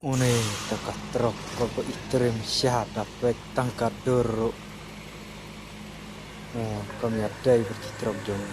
Une takat trok kau itrim syah dapat tangkap doro. Kami ada bercitrok jong.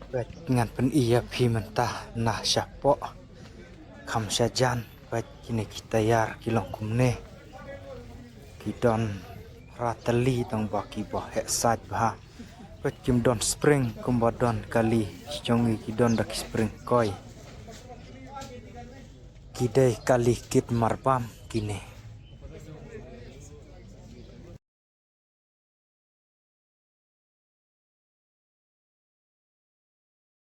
Baik ngan pen iya pi mentah nah syapok kam sajan baik kini kita yar kilong kumne kidon rateli tong baki boh hek saj bah baik kim don spring kumbadon kali jongi kidon dak spring koi kidai kali kit marbam kini